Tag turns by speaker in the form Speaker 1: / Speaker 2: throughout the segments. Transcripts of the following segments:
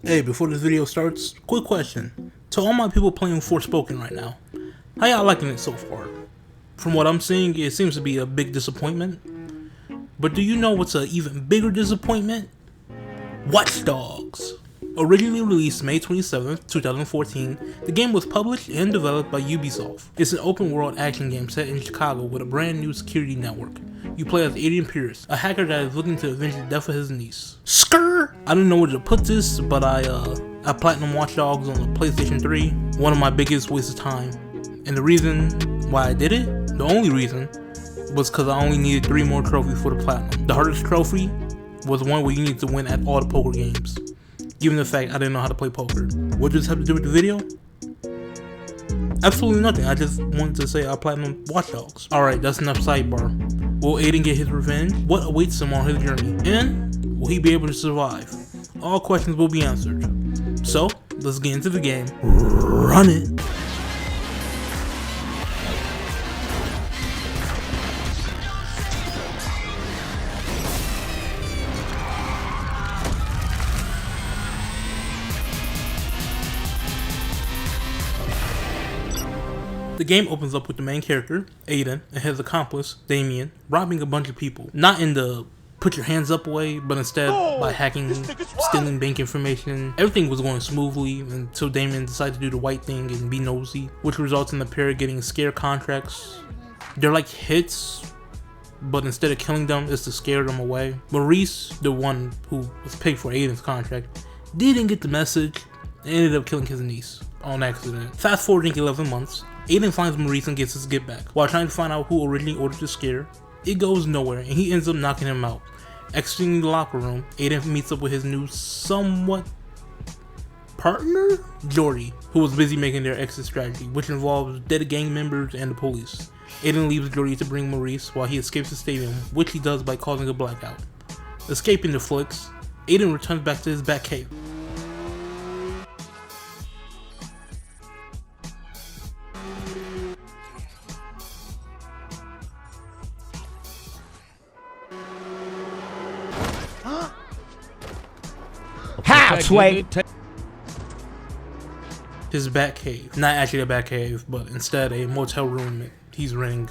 Speaker 1: Hey, before this video starts, quick question. To all my people playing Forspoken right now, how y'all liking it so far? From what I'm seeing, it seems to be a big disappointment. But do you know what's an even bigger disappointment? Watch Dogs. Originally released May 27th, 2014, the game was published and developed by Ubisoft. It's an open-world action game set in Chicago with a brand new security network. You play as Aiden Pearce, a hacker that is looking to avenge the death of his niece. Skrrr! I don't know where to put this, but I platinum Watch Dogs on the PlayStation 3. One of my biggest wastes of time. And the reason why I did it, the only reason, was because I only needed 3 more trophies for the platinum. The hardest trophy was one where you need to win at all the poker games. Given the fact I didn't know how to play poker. What does this have to do with the video? Absolutely nothing. I just wanted to say I platinum Watch Dogs. Alright, that's enough sidebar. Will Aiden get his revenge? What awaits him on his journey? And will he be able to survive? All questions will be answered. So, let's get into the game. Run it! The game opens up with the main character, Aiden, and his accomplice, Damien, robbing a bunch of people. Not in the put your hands up way, but instead by hacking, stealing bank information. Everything was going smoothly until Damien decided to do the white thing and be nosy, which results in the pair getting scare contracts. They're like hits, but instead of killing them, it's to scare them away. Maurice, the one who was paid for Aiden's contract, didn't get the message and ended up killing his niece on accident. Fast forwarding 11 months, Aiden finds Maurice and gets his get back. While trying to find out who originally ordered the scare, it goes nowhere and he ends up knocking him out. Exiting the locker room, Aiden meets up with his new somewhat partner, Jordy, who was busy making their exit strategy, which involves dead gang members and the police. Aiden leaves Jordy to bring Maurice while he escapes the stadium, which he does by causing a blackout. Escaping the flicks, Aiden returns back to his Batcave.
Speaker 2: Sway.
Speaker 1: His Batcave. Not actually a Batcave, but instead a motel room he's renting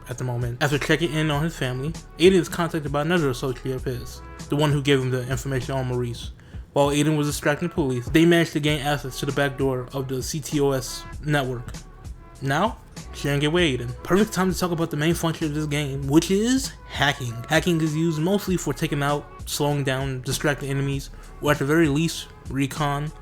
Speaker 1: at the moment. After checking in on his family, Aiden is contacted by another associate of his, the one who gave him the information on Maurice. While Aiden was distracting the police, they managed to gain access to the back door of the CTOS network. Now, sharing it with Aiden. Perfect time to talk about the main function of this game, which is hacking. Hacking is used mostly for taking out, slowing down, distracting enemies, or at the very least, recon.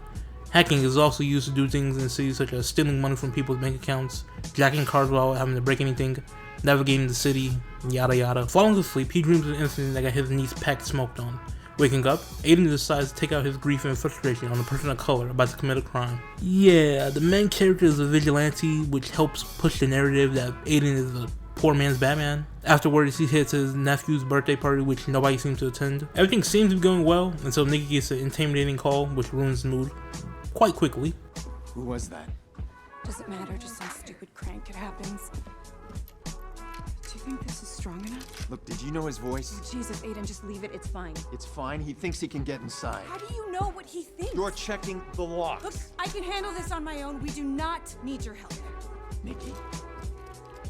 Speaker 1: Hacking is also used to do things in cities such as stealing money from people's bank accounts, jacking cars without having to break anything, navigating the city, yada yada. Falling asleep, he dreams of an incident that got his niece packed smoked on. Waking up, Aiden decides to take out his grief and frustration on a person of color about to commit a crime. Yeah, the main character is a vigilante, which helps push the narrative that Aiden is a poor man's Batman. Afterwards, he hits his nephew's birthday party, which nobody seems to attend. Everything seems to be going well until Nikki gets an intimidating call, which ruins the mood quite quickly.
Speaker 3: Who was that?
Speaker 4: Doesn't matter, just some stupid crank. It happens. Do you think this is strong enough?
Speaker 3: Look, did you know his voice?
Speaker 4: Oh, Jesus, Aiden, just leave it. It's fine.
Speaker 3: It's fine. He thinks he can get inside.
Speaker 4: How do you know what he thinks?
Speaker 3: You're checking the locks.
Speaker 4: Look, I can handle this on my own. We do not need your help.
Speaker 3: Nikki,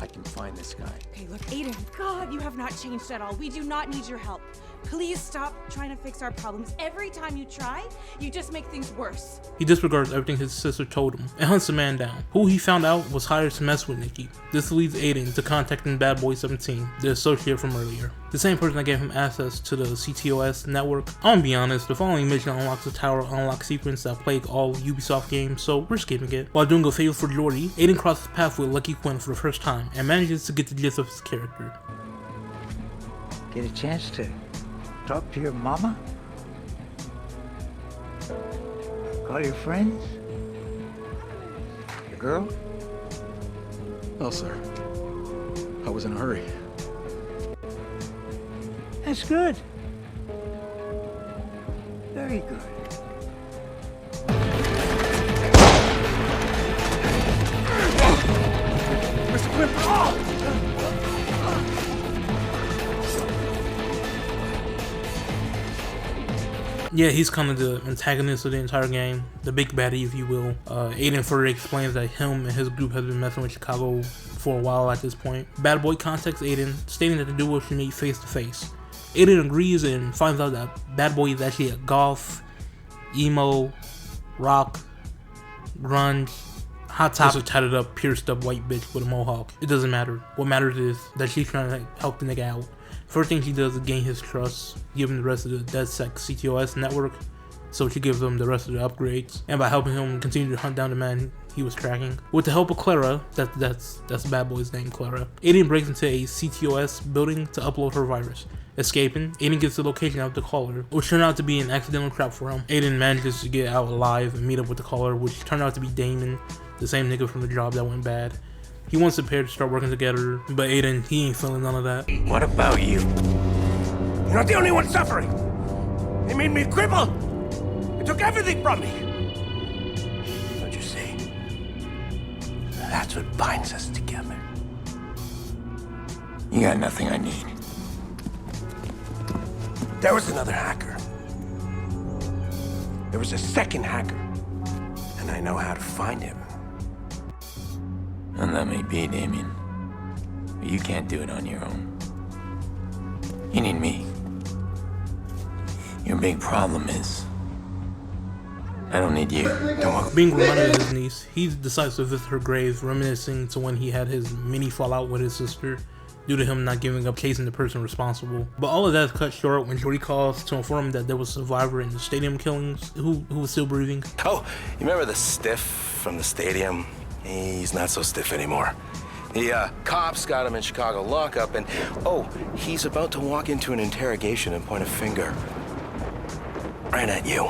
Speaker 3: I can find this guy.
Speaker 4: Okay, look, Aiden, God, you have not changed at all. We do not need your help. Please stop trying to fix our problems. Every time you try, you just make things worse.
Speaker 1: He disregards everything his sister told him and hunts the man down, who he found out was hired to mess with Nikki. This leads Aiden to contacting Bad Boy 17, the associate from earlier. The same person that gave him access to the CTOS network. I'm gonna be honest, the following mission unlocks a tower unlock sequence that plague all Ubisoft games, so we're skipping it. While doing a favor for Jordy, Aiden crosses paths with Lucky Quinn for the first time and manages to get the gist of his character.
Speaker 2: Get a chance to talk to your mama? Call your friends? Your girl?
Speaker 5: No, sir. I was in a hurry.
Speaker 2: That's good. Very good.
Speaker 5: Mr. Quinn!
Speaker 1: Yeah, he's kind of the antagonist of the entire game, the big baddie, if you will. Aiden further explains that him and his group have been messing with Chicago for a while at this point. Bad Boy contacts Aiden, stating that the duo should meet face to face. Aiden agrees and finds out that Bad Boy is actually a goth, emo, rock, grunge, hot topic, tatted up, pierced up white bitch with a mohawk. It doesn't matter. What matters is that she's trying to help the nigga out. First thing she does is gain his trust, give him the rest of the DedSec CTOS network, so she gives him the rest of the upgrades, and by helping him continue to hunt down the man he was tracking. With the help of Clara, that's Bad Boy's name, Clara, Aiden breaks into a CTOS building to upload her virus. Escaping, Aiden gets the location of the caller, which turned out to be an accidental trap for him. Aiden manages to get out alive and meet up with the caller, which turned out to be Damon, the same nigga from the job that went bad. He wants the pair to start working together, but Aiden, he ain't feeling none of that.
Speaker 6: What about you? You're not the only one suffering. They made me a cripple. They took everything from me. Don't you see? That's what binds us together.
Speaker 3: You got nothing I need.
Speaker 6: There was another hacker. There was a second hacker. And I know how to find him.
Speaker 3: And that may be, Damien. But you can't do it on your own. You need me. Your big problem is I don't need you.
Speaker 1: Being reminded of his niece, he decides to visit her grave, reminiscing to when he had his mini fallout with his sister due to him not giving up chasing the person responsible. But all of that is cut short when Jordy calls to inform him that there was a survivor in the stadium killings who was still breathing.
Speaker 6: Oh, you remember the stiff from the stadium? He's not so stiff anymore. The cops got him in Chicago lockup, and he's about to walk into an interrogation and point a finger right at you.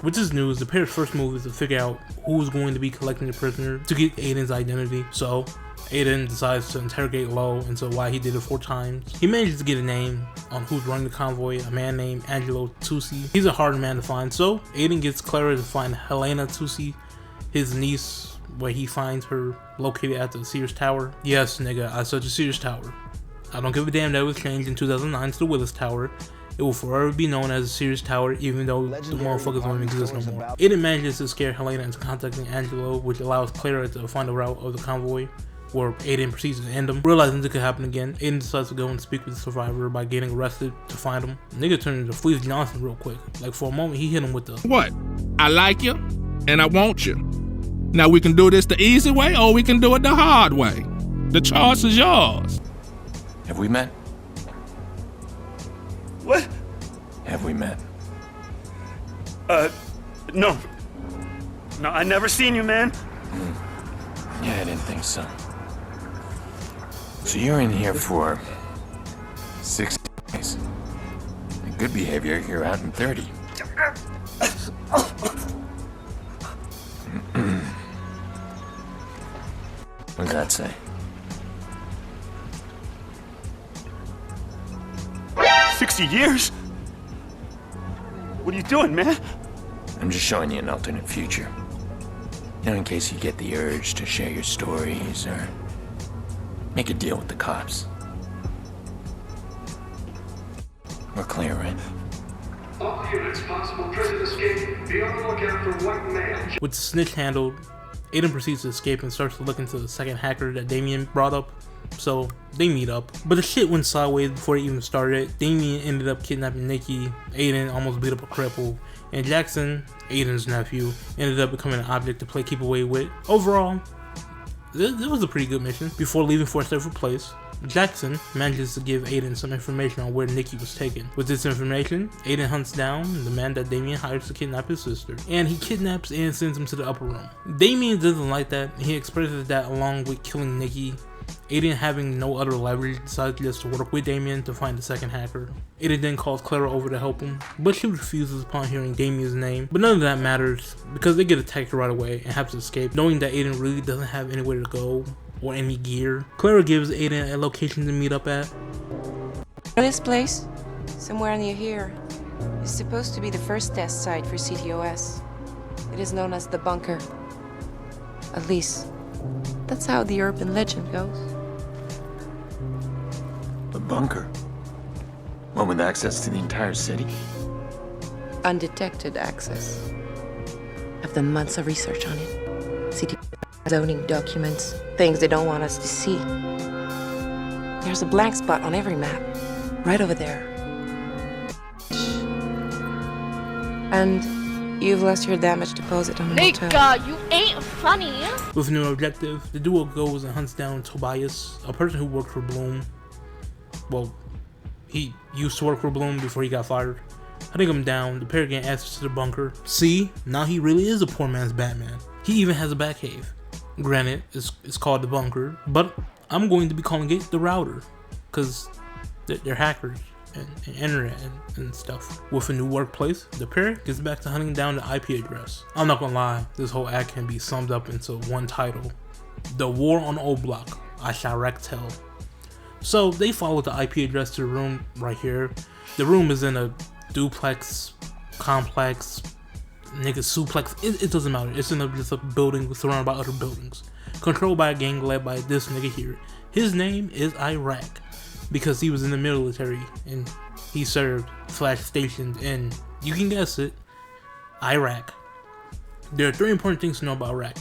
Speaker 1: With this news, the pair's first move is to figure out who is going to be collecting the prisoner to get Aiden's identity. So Aiden decides to interrogate Lowe into why he did it 4 times. He manages to get a name on who's running the convoy, a man named Angelo Tucci. He's a hard man to find, so Aiden gets Clara to find Helena Tucci, his niece, where he finds her located at the Sears Tower. Yes, nigga, I said the Sears Tower. I don't give a damn that it was changed in 2009 to the Willis Tower. It will forever be known as the Sears Tower, even though the motherfuckers don't even exist no more. Aiden manages to scare Helena into contacting Angelo, which allows Clara to find the route of the convoy, where Aiden proceeds to end him. Realizing it could happen again, Aiden decides to go and speak with the survivor by getting arrested to find him. Nigga turned into Fleece Johnson real quick. Like for a moment, he hit him with the
Speaker 7: what? I like you, and I want you. Now we can do this the easy way, or we can do it the hard way. The choice is yours.
Speaker 3: Have we met?
Speaker 6: What?
Speaker 3: Have we met?
Speaker 6: No. No, I never seen you, man.
Speaker 3: Yeah, I didn't think so. So you're in here for 6 days. In good behavior, you're out in 30. What does that say?
Speaker 6: 60 years? What are you doing, man?
Speaker 3: I'm just showing you an alternate future. You know, in case you get the urge to share your stories or make a deal with the cops. We're clear, right?
Speaker 8: All units, possible prison escape. Be on the lookout for white male.
Speaker 1: With the snitch handled, Aiden proceeds to escape and starts to look into the second hacker that Damien brought up. So they meet up, but the shit went sideways before it even started. Damien ended up kidnapping Nikki, Aiden almost beat up a cripple, and Jackson, Aiden's nephew, ended up becoming an object to play keep away with. Overall, it was a pretty good mission. Before leaving for a safer place, Jackson manages to give Aiden some information on where Nikki was taken. With this information, Aiden hunts down the man that Damien hires to kidnap his sister, and he kidnaps and sends him to the upper room. Damien doesn't like that, and he expresses that along with killing Nikki. Aiden, having no other leverage, decides just to work with Damien to find the second hacker. Aiden then calls Clara over to help him, but she refuses upon hearing Damien's name. But none of that matters, because they get attacked right away and have to escape, knowing that Aiden really doesn't have anywhere to go or any gear. Clara gives Aiden a location to meet up at.
Speaker 9: This place, somewhere near here, is supposed to be the first test site for CTOS. It is known as the bunker. At least, that's how the urban legend goes.
Speaker 3: A bunker? One with access to the entire city?
Speaker 9: undetected access. I've done months of research on it. City zoning documents, things they don't want us to see. There's a blank spot on every map, right over there. And you've lost your damage deposit on the motel.
Speaker 10: Nigga, you ain't funny.
Speaker 1: With a new objective, the duo goes and hunts down Tobias, a person who worked for Bloom. Well, he used to work for Bloom before he got fired. Hunting him down, the pair gain access to the bunker. See, now he really is a poor man's Batman. He even has a Batcave. Granted, it's called the bunker, but I'm going to be calling it the router, because they're hackers and internet and stuff. With a new workplace, the pair gets back to hunting down the IP address. I'm not gonna lie, this whole act can be summed up into one title: The War on Old Block, I Shall Wreck Tell. So they follow the IP address to the room right here. The room is in a duplex, complex, nigga suplex, it doesn't matter. It's in just a building surrounded by other buildings, controlled by a gang led by this nigga here. His name is Iraq, because he was in the military and he served / stationed in, you can guess it, Iraq. There are 3 important things to know about Iraq.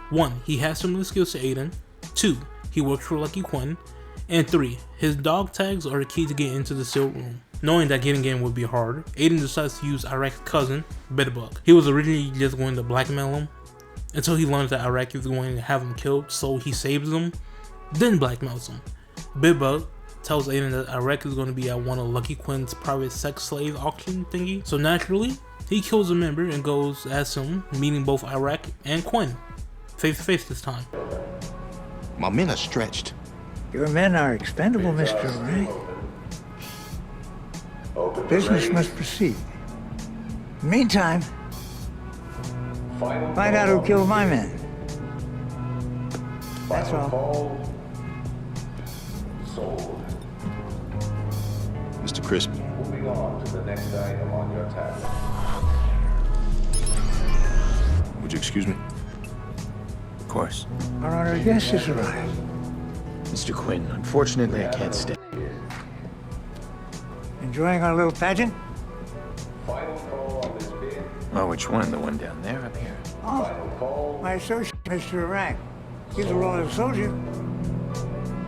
Speaker 1: 1, he has similar skills to Aiden. 2, he works for Lucky Quinn. And 3, his dog tags are the key to get into the sealed room. Knowing that getting in would be hard, Aiden decides to use Iraq's cousin, Bitterbug. He was originally just going to blackmail him, until he learns that Iraq is going to have him killed, so he saves him, then blackmails him. Bitterbug tells Aiden that Iraq is going to be at one of Lucky Quinn's private sex slave auction thingy, so naturally, he kills a member and goes as him, meeting both Iraq and Quinn, face to face this time.
Speaker 11: My men are stretched.
Speaker 2: Your men are expendable, Mr. Wright. Business must proceed. Meantime, find out who killed my men. That's all.
Speaker 8: Sold.
Speaker 11: Mr. Crispy.
Speaker 8: Moving on to the next item on your tablet.
Speaker 11: Would you excuse me?
Speaker 3: Of course.
Speaker 2: Our honored guest has arrived.
Speaker 3: Mr. Quinn, unfortunately, I can't stay.
Speaker 2: Enjoying our little pageant?
Speaker 8: Final call on this bid.
Speaker 3: Oh, which one? The one down there, up here?
Speaker 2: Oh, my associate, Mr. Iraq. He's a loyal soldier,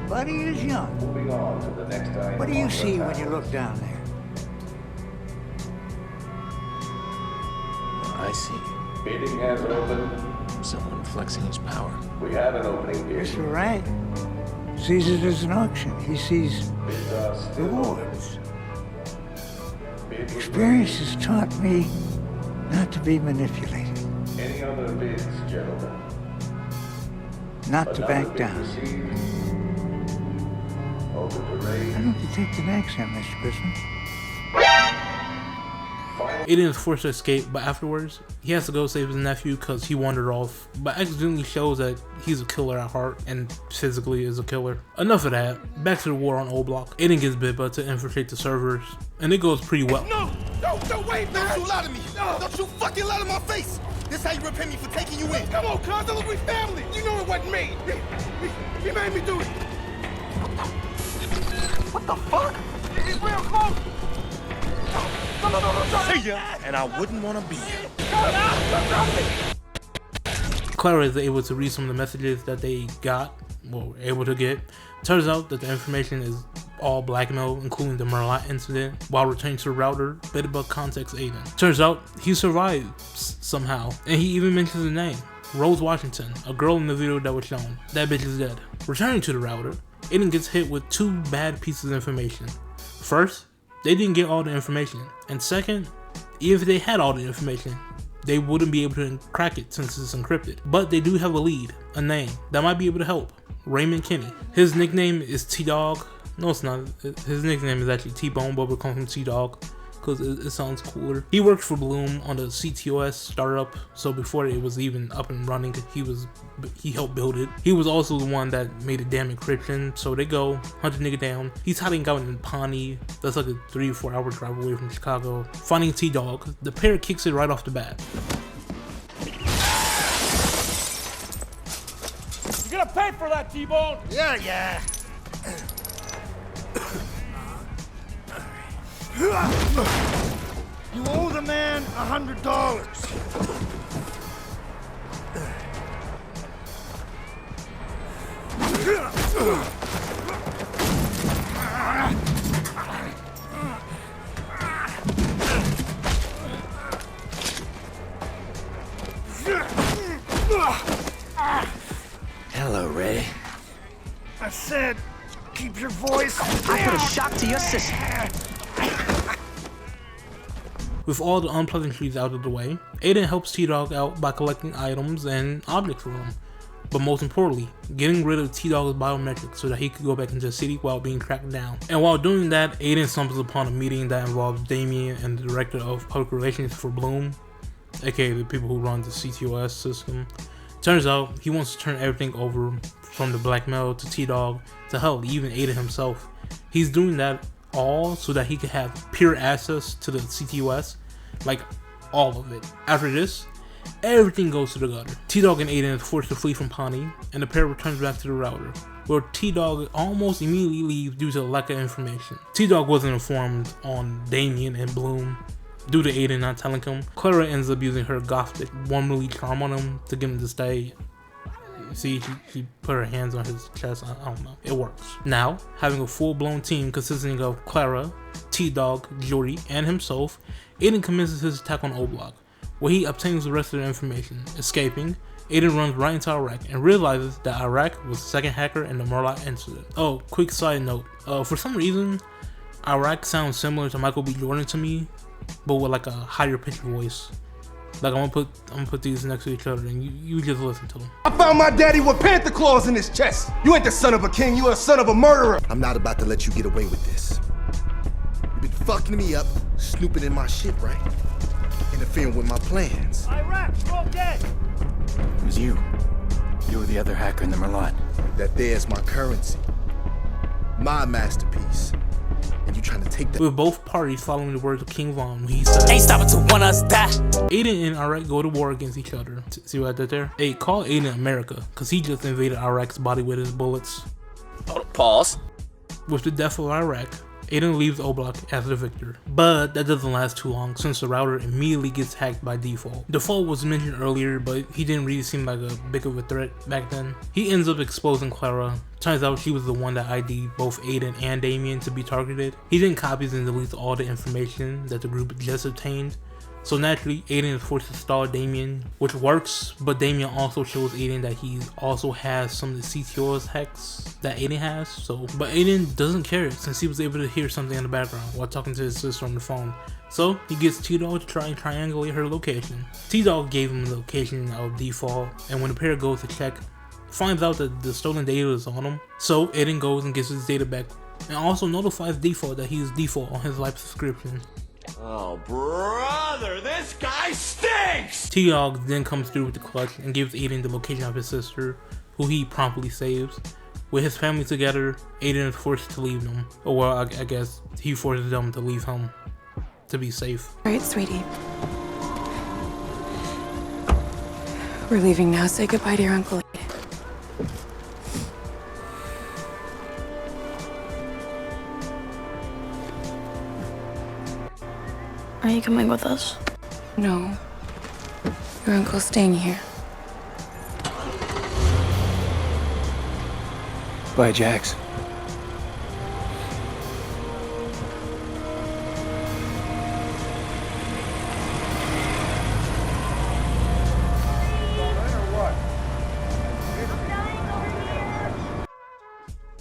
Speaker 2: but he is young.
Speaker 8: Moving on to the next item.
Speaker 2: What do you see when you look down there?
Speaker 3: I see.
Speaker 8: Bidding has opened.
Speaker 3: Someone flexing his power.
Speaker 8: We have an opening here.
Speaker 2: Mr. Wright sees it as an auction. He sees rewards. Experience has taught me not to be manipulated.
Speaker 8: Any other bids, gentlemen?
Speaker 2: Not to back down.
Speaker 8: Open to
Speaker 2: I
Speaker 8: raise.
Speaker 2: don't detect an accent, Mr. Crispin.
Speaker 1: Aiden is forced to escape, but afterwards, he has to go save his nephew because he wandered off, but accidentally shows that he's a killer at heart and physically is a killer. Enough of that, back to the war on Old Block. Aiden gets Bibba to infiltrate the servers, and it goes pretty well.
Speaker 11: No, wait, man. Don't you lie to me. No. Don't you fucking lie to my face. This how you repay me for taking you in. Come on, cuz, look, we family. You know it wasn't me. He made me do it. What the fuck? He's real close. No. See ya, and I wouldn't want to be here.
Speaker 1: Clara is able to read some of the messages that they got, well, able to get. Turns out that the information is all blackmail, including the Merlot incident. While returning to the router, Bitterbug contacts Aiden. Turns out he survived somehow, and he even mentions the name, Rose Washington, a girl in the video that was shown. That bitch is dead. Returning to the router, Aiden gets hit with 2 bad pieces of information. First, they didn't get all the information, and second, even if they had all the information, they wouldn't be able to crack it since it's encrypted. But they do have a lead, a name, that might be able to help. Raymond Kinney. His nickname is T-Dog. No, it's not. His nickname is actually T-Bone, but we're calling him T-Dog because it sounds cooler. He worked for Bloom on the CTOS startup, so before it was even up and running, he helped build it. He was also the one that made a damn encryption, so they go, hunt the nigga down. He's hiding out in Pawnee. That's like a 3 or 4 hour drive away from Chicago. Finding T-Dog, the pair kicks it right off the bat.
Speaker 12: You gonna pay for that, T-Bone?
Speaker 11: Yeah. You owe the man $100.
Speaker 3: Hello, Ray.
Speaker 11: I said, keep your voice
Speaker 10: I put a shock to your system.
Speaker 1: With all the unpleasantries out of the way, Aiden helps T-Dog out by collecting items and objects for him. But most importantly, getting rid of T-Dog's biometrics so that he could go back into the city while being tracked down. And while doing that, Aiden stumbles upon a meeting that involves Damien and the director of public relations for Bloom, aka the people who run the CTOS system. Turns out, he wants to turn everything over from the blackmail to T-Dog to hell, even Aiden himself. He's doing that all so that he could have pure access to the CTOS, like all of it. After this, everything goes to the gutter. T-Dog and Aiden is forced to flee from Pawnee, and the pair returns back to the router, where T-Dog almost immediately leaves due to a lack of information. T-Dog wasn't informed on Damien and Bloom due to Aiden not telling him. Clara ends up using her gothic womanly charm on him to get him to stay. See, she put her hands on his chest. I don't know. It works. Now, having a full-blown team consisting of Clara, T-Dog, Jordy, and himself, Aiden commences his attack on O-Block, where he obtains the rest of the information. Escaping, Aiden runs right into Iraq and realizes that Iraq was the second hacker in the Murloc incident. Oh, quick side note. For some reason, Iraq sounds similar to Michael B. Jordan to me, but with like a higher pitched voice. Like I'm gonna put these next to each other and you just listen to them.
Speaker 11: I found my daddy with panther claws in his chest. You ain't the son of a king, you are the son of a murderer. I'm not about to let you get away with this. You've been fucking me up, snooping in my shit, right? Interfering with my plans.
Speaker 12: Iraq, go dead!
Speaker 3: It was you. You were the other hacker in the Merlot.
Speaker 11: That there's my currency. My masterpiece. And you trying to take that.
Speaker 1: With both parties following the words of King Von, when he said,
Speaker 10: Ain't stopping till one of us die.
Speaker 1: Aiden and Iraq go to war against each other. See what I did there? Hey, call Aiden America, because he just invaded Iraq's body with his bullets.
Speaker 10: Pause.
Speaker 1: With the death of Iraq, Aiden leaves O-Block as the victor. But that doesn't last too long since the router immediately gets hacked by default. Default was mentioned earlier, but he didn't really seem like a big of a threat back then. He ends up exposing Clara. Turns out she was the one that ID'd both Aiden and Damien to be targeted. He then copies and deletes all the information that the group just obtained. So naturally, Aiden is forced to stall Damien, which works, but Damien also shows Aiden that he also has some of the CTOS hacks that Aiden has. But Aiden doesn't care since he was able to hear something in the background while talking to his sister on the phone. So he gets T-Dog to try and triangulate her location. T-Dog gave him the location of default, and when the pair goes to check, finds out that the stolen data is on him. So Aiden goes and gets his data back, and also notifies default that he is default on his life subscription.
Speaker 11: Oh, brother, this guy stinks!
Speaker 1: T-Dog then comes through with the clutch and gives Aiden the location of his sister, who he promptly saves. With his family together, Aiden is forced to leave them. Or well, I guess he forces them to leave him to be safe.
Speaker 9: Alright, sweetie. We're leaving now. Say goodbye to your uncle.
Speaker 13: Are you coming with us?
Speaker 9: No. Your uncle's staying here.
Speaker 3: Bye, Jax.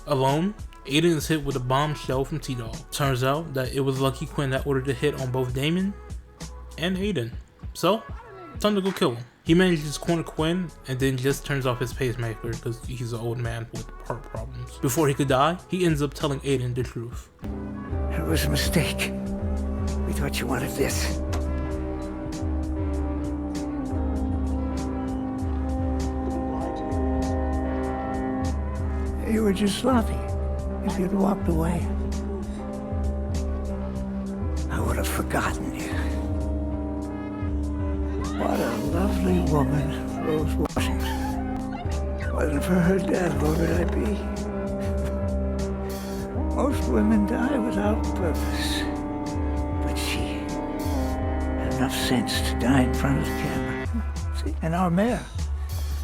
Speaker 1: Alone, Aiden is hit with a bombshell from T-Dog. Turns out that it was Lucky Quinn that ordered the hit on both Damon and Aiden. So, time to go kill him. He manages to corner Quinn and then just turns off his pacemaker because he's an old man with heart problems. Before he could die, he ends up telling Aiden the truth.
Speaker 2: It was a mistake. We thought you wanted this. You were just sloppy. If you'd walked away, I would have forgotten you. What a lovely woman, Rose Washington. Wasn't for her death, where would I be? Most women die without purpose. But she enough sense to die in front of the camera. See? And our mayor,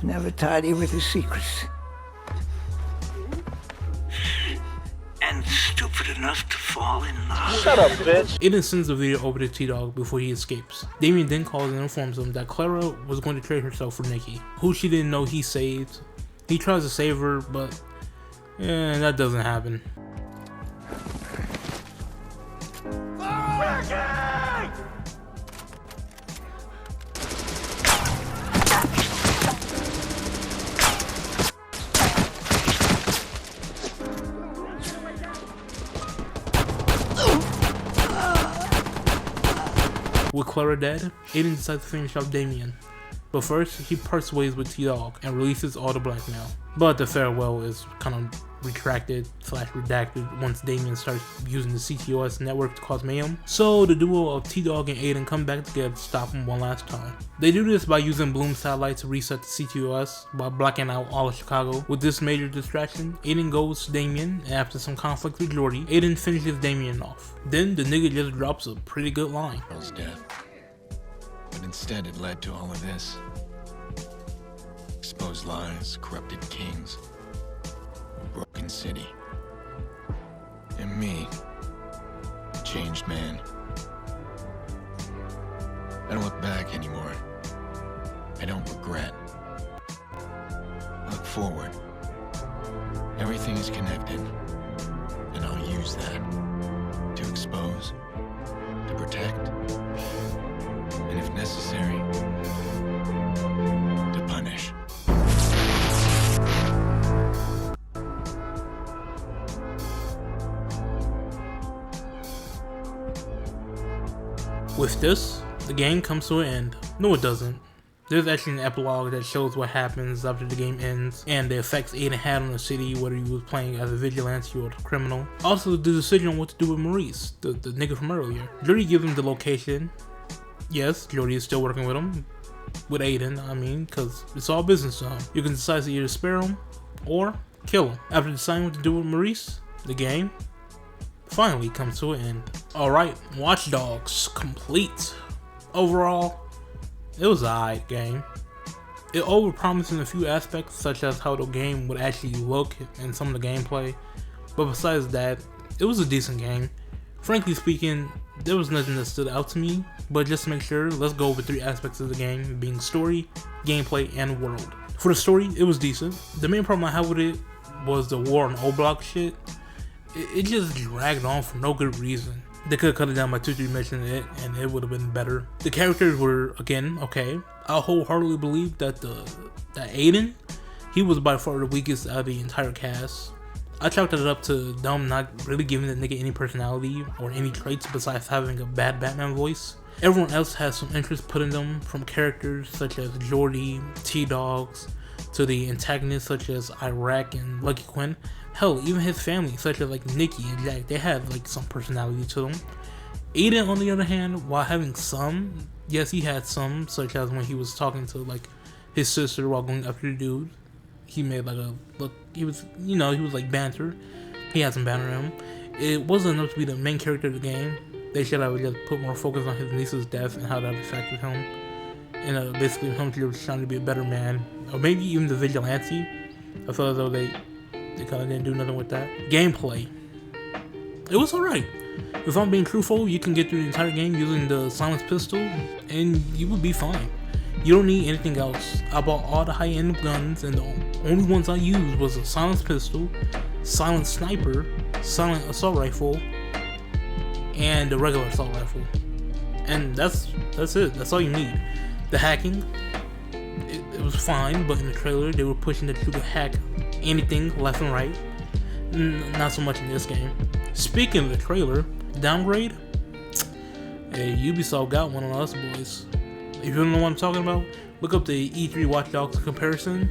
Speaker 2: never tidy with his secrets. And stupid enough to fall in love.
Speaker 12: Shut up, bitch.
Speaker 1: Aiden sends the video over to T-Dog before he escapes. Damien then calls and informs him that Clara was going to trade herself for Nikki, who she didn't know he saved. He tries to save her, but that doesn't happen. With Clara dead, Aiden decides to finish off Damien. But first, he parts ways with T-Dog and releases all the blackmail. But the farewell is kind of retracted / redacted once Damien starts using the CTOS network to cause mayhem. So the duo of T-Dog and Aiden come back together to stop him one last time. They do this by using Bloom satellite to reset the CTOS by blacking out all of Chicago. With this major distraction, Aiden goes to Damien, and after some conflict with Jordy, Aiden finishes Damien off. Then the nigga just drops a pretty good line.
Speaker 3: Girl's death. But instead it led to all of this. Exposed lies, corrupted kings, a broken city. And me, a changed man. I don't look back anymore. I don't regret. I look forward. Everything is connected, and I'll use that to expose, to protect, and if necessary, to punish.
Speaker 1: With this, the game comes to an end. No, it doesn't. There's actually an epilogue that shows what happens after the game ends and the effects Aiden had on the city, whether he was playing as a vigilante or a criminal. Also, the decision on what to do with Maurice, the nigga from earlier. Jordy gives him the location. Yes, Jordy is still working with him. With Aiden, I mean, because it's all business to him. You can decide to either spare him or kill him. After deciding what to do with Maurice, the game finally comes to an end. Alright, Watch Dogs complete. Overall, it was an alright game. It overpromised in a few aspects, such as how the game would actually look and some of the gameplay, but besides that, it was a decent game. Frankly speaking, there was nothing that stood out to me, but just to make sure, let's go over 3 aspects of the game, being story, gameplay, and world. For the story, it was decent. The main problem I had with it was the war on O-Block shit. It just dragged on for no good reason. They could have cut it down by 2-3 missions and it would have been better. The characters were, again, okay. I wholeheartedly believe that that Aiden, he was by far the weakest out of the entire cast. I chalked it up to them not really giving the nigga any personality or any traits besides having a bad Batman voice. Everyone else has some interest put in them, from characters such as Jordy, T-Dogs, to the antagonists such as Iraq and Lucky Quinn. Hell, even his family, such as like Nikki and Jack, they had like some personality to them. Aiden, on the other hand, while having some, yes, he had some, such as when he was talking to like his sister while going after the dude. He made like a look. He was, he was like banter. He had some banter in him. It wasn't enough to be the main character of the game. They should have just put more focus on his niece's death and how that affected him, and basically him just trying to be a better man, or maybe even the vigilante. I felt as though they kind of didn't do nothing with that. Gameplay, it was alright. If I'm being truthful, you can get through the entire game using the silenced pistol, and you will be fine. You don't need anything else. I bought all the high-end guns, and the only ones I used was a silenced pistol, silent sniper, silent assault rifle, and the regular assault rifle. And that's it. That's all you need. The hacking, it was fine, but in the trailer they were pushing that you could hack anything left and right. Not so much in this game. Speaking of the trailer, downgrade. Hey, Ubisoft got one on us, boys. If you don't know what I'm talking about, look up the E3 Watch Dogs comparison.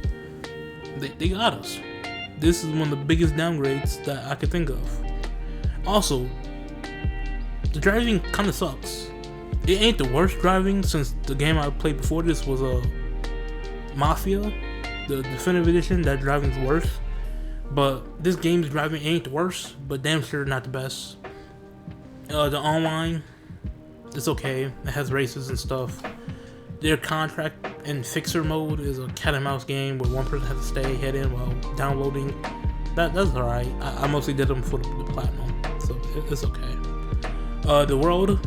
Speaker 1: They got us. This is one of the biggest downgrades that I could think of. Also, the driving kind of sucks. It ain't the worst driving, since the game I played before this was Mafia, the definitive edition. That driving's worse. But this game's driving ain't the worst, but damn sure not the best. The online, it's okay. It has races and stuff. Their contract and fixer mode is a cat and mouse game where one person has to stay hidden while downloading. That's alright. I mostly did them for the platinum, so it's okay. The world,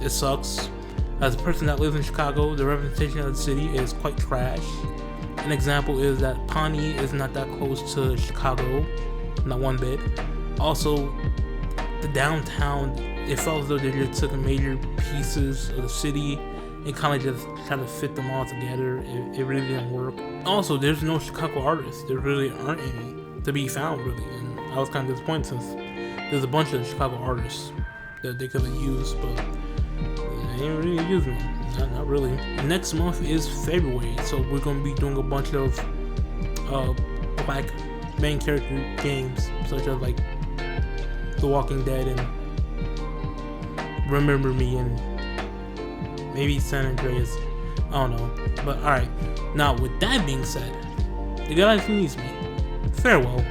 Speaker 1: it sucks. As a person that lives in Chicago, the representation of the city is quite trash. An example is that Pawnee is not that close to Chicago, not one bit. Also, the downtown, it felt as though they just took major pieces of the city and kind of just try to fit them all together. It really didn't work. Also, there's no Chicago artists. There really aren't any to be found, really. And I was kind of disappointed since there's a bunch of Chicago artists that they could have used, but they ain't really using them. Not really. Next month is February, so we're going to be doing a bunch of black main character games, such as like The Walking Dead and Remember Me and maybe San Andreas. I don't know. But alright. Now, with that being said, the guy who needs me, farewell.